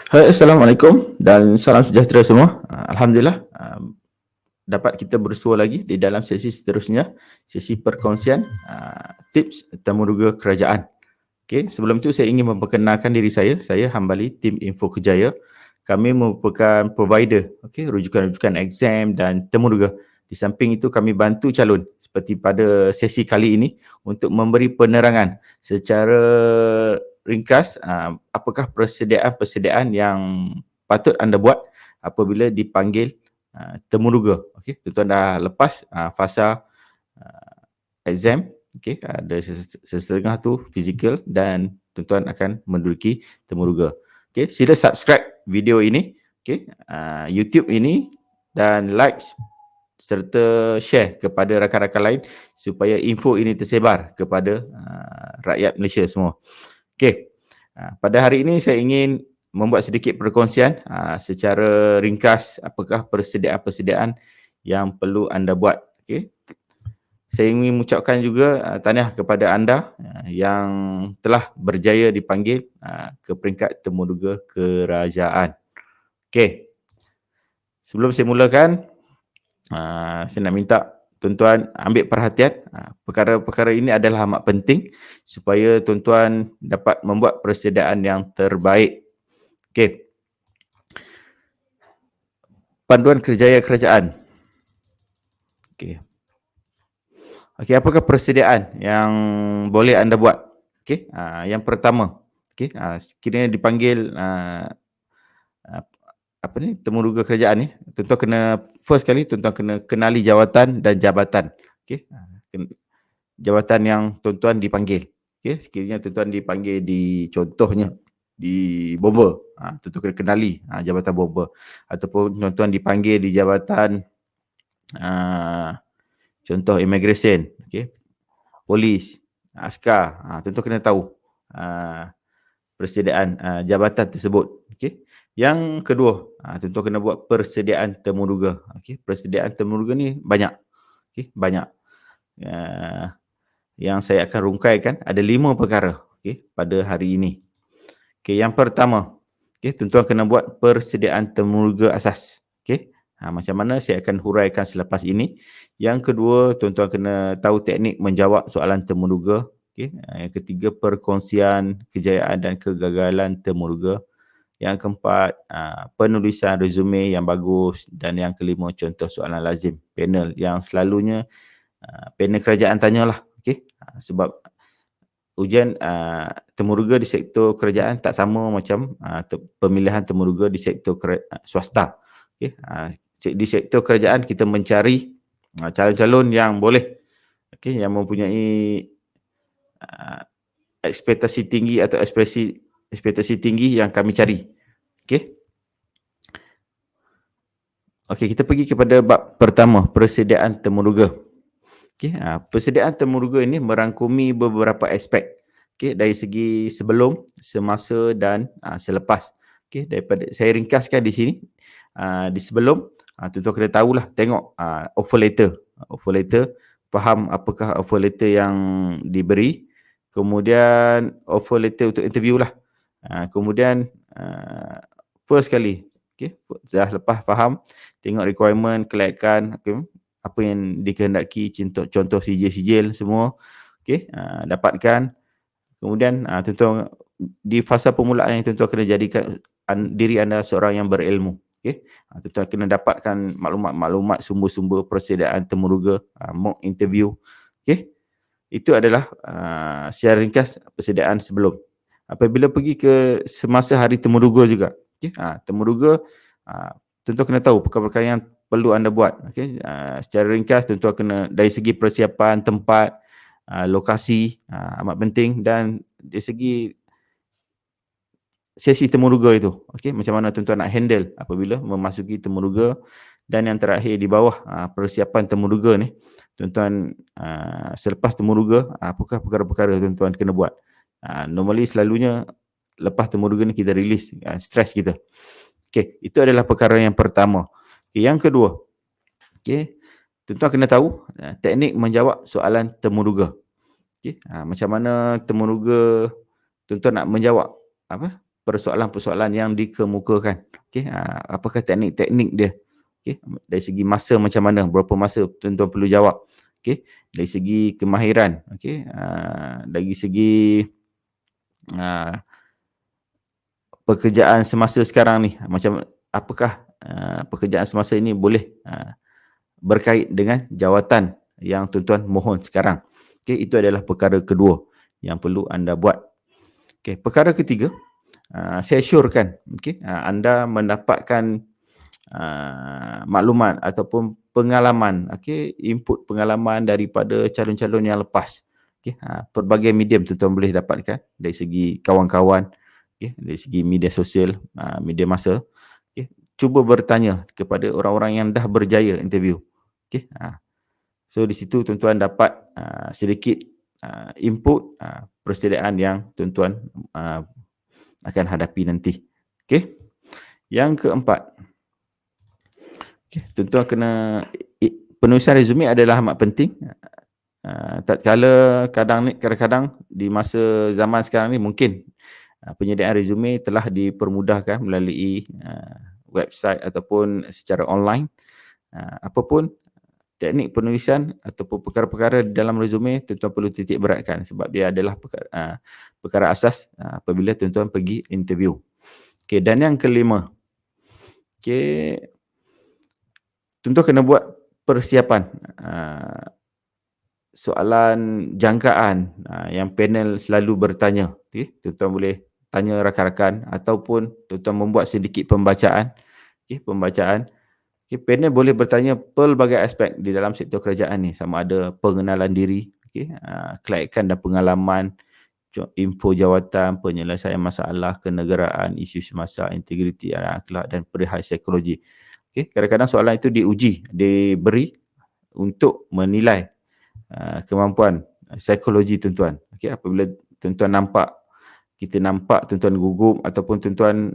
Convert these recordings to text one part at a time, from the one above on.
Hai, Assalamualaikum dan salam sejahtera semua. Alhamdulillah, dapat kita bersua lagi di dalam sesi seterusnya, sesi perkongsian tips temuruga kerajaan. Okey, sebelum itu saya ingin memperkenalkan diri saya. Saya Hambali, tim Info Kejaya. Kami merupakan provider, rujukan-rujukan exam dan temuruga. Di samping itu kami bantu calon seperti pada sesi kali ini untuk memberi penerangan secara ringkas apakah persediaan-persediaan yang patut anda buat apabila dipanggil temuruga. Okey, tuan-tuan dah lepas fasa exam, okey, ada setengah tu fizikal dan tuan-tuan akan menduduki temuruga. Okey, sila subscribe video ini, okey, YouTube ini dan likes serta share kepada rakan-rakan lain supaya info ini tersebar kepada rakyat Malaysia semua. Okey, pada hari ini saya ingin membuat sedikit perkongsian secara ringkas apakah persediaan-persediaan yang perlu anda buat. Okey, saya ingin mengucapkan juga tahniah kepada anda yang telah berjaya dipanggil ke peringkat temuruga kerajaan. Okey, sebelum saya mulakan, saya nak minta tuan-tuan ambil perhatian. Perkara-perkara ini adalah amat penting supaya tuan-tuan dapat membuat persediaan yang terbaik. Okey. Panduan kerjaya kerajaan. Okey. Okey, apakah persediaan yang boleh anda buat? Okey, yang pertama, okey, sekiranya dipanggil apa ni, temuruga kerajaan ni, tuan-tuan kena first kali tuan-tuan kena kenali jawatan dan jabatan. Okey, jawatan yang tuan-tuan dipanggil. Okey, sekiranya tuan-tuan dipanggil di contohnya di bomba, tuan-tuan kena kenali jabatan bomba, ataupun tuan-tuan dipanggil di jabatan contoh immigration, okey, polis, askar, tuan-tuan kena tahu persediaan jabatan tersebut. Okey. Yang kedua, tuan-tuan kena buat persediaan temuruga. Okey, persediaan temuruga ni banyak. Okey, banyak. Yang saya akan rungkaikan ada 5 perkara, okey, pada hari ini. Okey, yang pertama, okey, tuan-tuan kena buat persediaan temuruga asas. Okey. Macam mana saya akan huraikan selepas ini. Yang kedua, tuan-tuan kena tahu teknik menjawab soalan temuruga. Okay. Yang ketiga, perkongsian kejayaan dan kegagalan temuruga. Yang keempat, penulisan resume yang bagus. Dan yang kelima, contoh soalan lazim. Panel yang selalunya panel kerajaan tanyalah. Okay. Sebab ujian temuruga di sektor kerajaan tak sama macam pemilihan temuruga di sektor swasta. Okay. Di sektor kerajaan kita mencari calon-calon yang boleh, okay, yang mempunyai ekspektasi tinggi atau ekspektasi tinggi yang kami cari. Okey. Okey, kita pergi kepada bab pertama, persediaan temuruga. Okey, persediaan temuruga ini merangkumi beberapa aspek. Okey, dari segi sebelum, semasa dan selepas. Okey, daripada saya ringkaskan di sini. Di sebelum, tuan-tuan kena tahulah, tengok offer letter. Offer letter, faham apakah offer letter yang diberi. Kemudian offer letter untuk interview lah. Kemudian first kali, okay, dah lepas faham, tengok requirement, kelayakan, okay, apa yang dikehendaki, contoh sijil-sijil semua, okay, dapatkan. Kemudian tuan-tuan di fasa permulaan yang tuan-tuan kena jadikan diri anda seorang yang berilmu. Okay. Tuan-tuan kena dapatkan maklumat-maklumat sumber-sumber persediaan temuruga, mock interview. Okay. Itu adalah secara ringkas persediaan sebelum. Apabila pergi ke semasa hari temuruga juga. Okay. Temuruga, tuan-tuan kena tahu perkara-perkara yang perlu anda buat. Okay. Secara ringkas, tuan-tuan kena dari segi persiapan tempat, lokasi, amat penting, dan dari segi sesi temuruga itu. Okay. Macam mana tuan-tuan nak handle apabila memasuki temuruga. Dan yang terakhir di bawah persiapan temuruga ni, tuan-tuan selepas temuruga, apakah perkara-perkara tuan-tuan kena buat. Normally selalunya lepas temuruga ni kita release stres kita. Okay, itu adalah perkara yang pertama. Okay, yang kedua, okay, tuan-tuan kena tahu teknik menjawab soalan temuruga. Okay, macam mana temuruga tuan-tuan nak menjawab persoalan-persoalan yang dikemukakan. Okey, apakah teknik-teknik dia? Okey, dari segi masa macam mana, berapa masa tuan-tuan perlu jawab. Okey, dari segi kemahiran, okey, dari segi pekerjaan semasa sekarang ni, macam apakah pekerjaan semasa ini boleh berkait dengan jawatan yang tuan-tuan mohon sekarang. Okey, itu adalah perkara kedua yang perlu anda buat. Okey, perkara ketiga, saya syorkan anda mendapatkan maklumat ataupun pengalaman, input pengalaman daripada calon-calon yang lepas. Pelbagai medium tuan-tuan boleh dapatkan dari segi kawan-kawan, dari segi media sosial, media masa. Cuba bertanya kepada orang-orang yang dah berjaya interview. So di situ tuan-tuan dapat sedikit input persediaan yang tuan-tuan akan hadapi nanti. Okey. Yang keempat, tuan-tuan kena, penulisan resume adalah amat penting. Tatkala kadang-kadang di masa zaman sekarang ni mungkin penyediaan resume telah dipermudahkan melalui website ataupun secara online. Apapun teknik penulisan ataupun perkara-perkara dalam resume, tuan-tuan perlu titik beratkan sebab dia adalah perkara asas apabila tuan-tuan pergi interview. Okey, dan yang kelima, tuan-tuan kena buat persiapan soalan jangkaan yang panel selalu bertanya. Tuan-tuan boleh tanya rakan-rakan ataupun tuan-tuan membuat sedikit pembacaan. Panel boleh bertanya pelbagai aspek di dalam sektor kerajaan ni, sama ada pengenalan diri, kelayakan dan pengalaman, info jawatan, penyelesaian masalah kenegaraan, isu semasa, integriti akhlak dan perihal psikologi. Kadang-kadang soalan itu diberi untuk menilai kemampuan psikologi tuan-tuan. Apabila tuan-tuan nampak tuan-tuan gugup ataupun tuan-tuan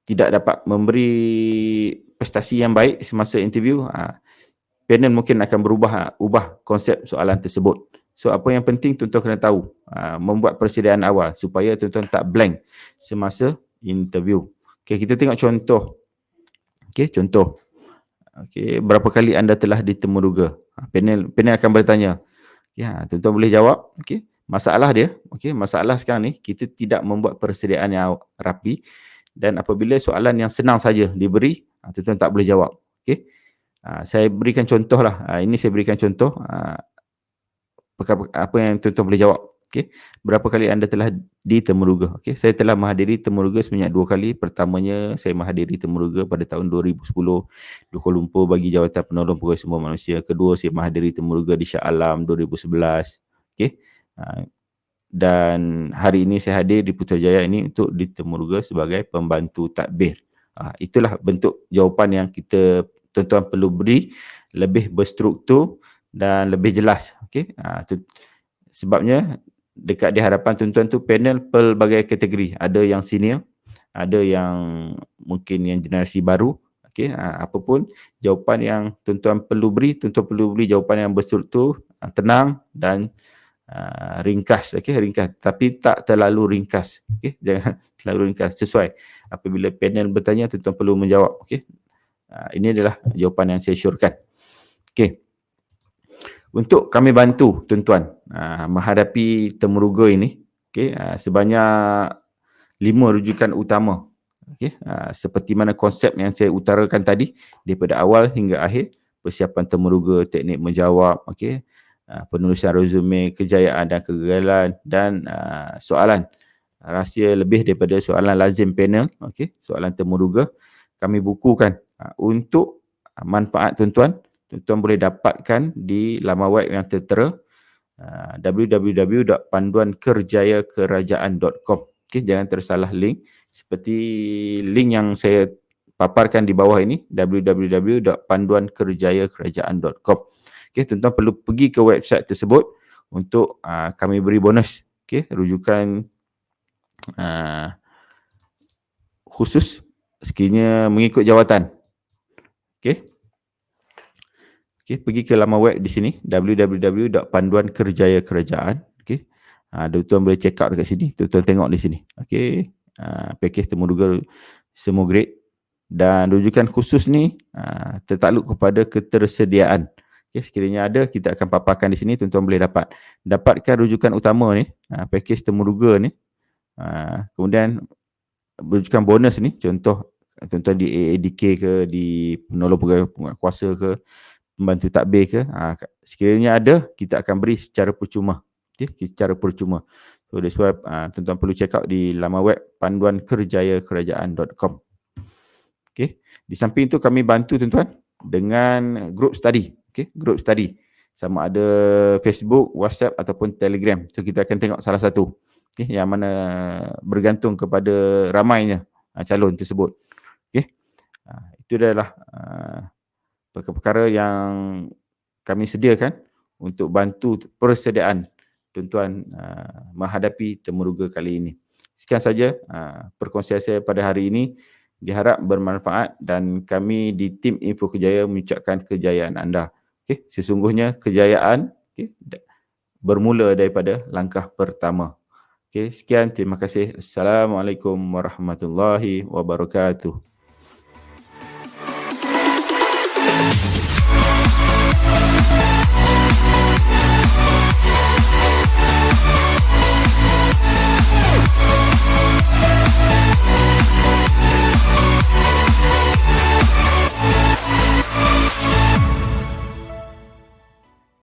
tidak dapat memberi prestasi yang baik semasa interview, panel mungkin akan ubah konsep soalan tersebut. So apa yang penting tuan-tuan kena tahu, membuat persediaan awal supaya tuan-tuan tak blank semasa interview. Kita tengok contoh. Contoh. Berapa kali anda telah ditemuruga? Panel akan bertanya. Tuan-tuan boleh jawab. Masalah dia, masalah sekarang ni kita tidak membuat persediaan yang rapi, dan apabila soalan yang senang saja diberi, tuan-tuan tak boleh jawab. Saya berikan contoh lah. Ini saya berikan contoh apa yang tuan-tuan boleh jawab. Berapa kali anda telah ditemuruga? Saya telah menghadiri temuruga sebanyak 2 kali. Pertamanya saya menghadiri temuruga pada tahun 2010 di Kuala Lumpur bagi jawatan penolong pegawai sumber manusia. Kedua, saya menghadiri temuruga di Shah Alam 2011. Dan hari ini saya hadir di Putrajaya ini untuk ditemuruga sebagai pembantu tadbir. Itulah bentuk jawapan yang kita tuan-tuan perlu beri, lebih berstruktur dan lebih jelas. Sebabnya dekat di hadapan tuan-tuan tu panel pelbagai kategori. Ada yang senior, ada yang mungkin yang generasi baru. Apapun jawapan yang tuan-tuan perlu beri, tuan-tuan perlu beri jawapan yang berstruktur, tenang dan ringkas. Ringkas tapi tak terlalu ringkas. Jangan terlalu ringkas, sesuai apabila panel bertanya tuan-tuan perlu menjawab. Ini adalah jawapan yang saya syorkan. Untuk kami bantu tuan-tuan menghadapi temuruga ini, sebanyak 5 rujukan utama. Seperti mana konsep yang saya utarakan tadi, daripada awal hingga akhir: persiapan temuruga, teknik menjawab, penulisan resume, kejayaan dan kegagalan, dan soalan rahsia lebih daripada soalan lazim panel, soalan temuruga kami bukukan untuk manfaat tuan-tuan. Tuan-tuan boleh dapatkan di laman web yang tertera www.panduankerjayakerajaan.com. Jangan tersalah link, seperti link yang saya paparkan di bawah ini, www.panduankerjayakerajaan.com. Tuan-tuan perlu pergi ke website tersebut untuk kami beri bonus, rujukan khusus sekiranya mengikut jawatan. Pergi ke laman web di sini, www.panduankerjayakerajaan. Tuan-tuan boleh check out dekat sini. Tuan-tuan tengok di sini. Okey. Pakej Temuduga semua grade. Dan rujukan khusus ni tertakluk kepada ketersediaan. Okay, sekiranya ada, kita akan paparkan di sini, tuan-tuan boleh dapatkan rujukan utama ni, pakej Temuduga ni. Kemudian rujukan bonus ni, contoh tuan-tuan di AADK ke, di penolong pegawai penguatkuasa ke, pembantu takbir ke, sekiranya ada, kita akan beri secara percuma. Okay, secara percuma. So that's why tuan-tuan perlu check out di laman web panduankerjayakerajaan.com. Okay. Di samping itu kami bantu tuan-tuan dengan group study. Okay. Group study. Sama ada Facebook, WhatsApp ataupun Telegram. So kita akan tengok salah satu. Okay. Yang mana bergantung kepada ramainya calon tersebut. Okay. Itu adalah perkara yang kami sediakan untuk bantu persediaan tuan-tuan menghadapi Temuduga kali ini. Sekian saja perkongsian saya pada hari ini. Diharap bermanfaat dan kami di tim Info Kejaya mengucapkan kejayaan anda. Okay. Sesungguhnya kejayaan bermula daripada langkah pertama. Okay. Sekian, terima kasih. Assalamualaikum warahmatullahi wabarakatuh.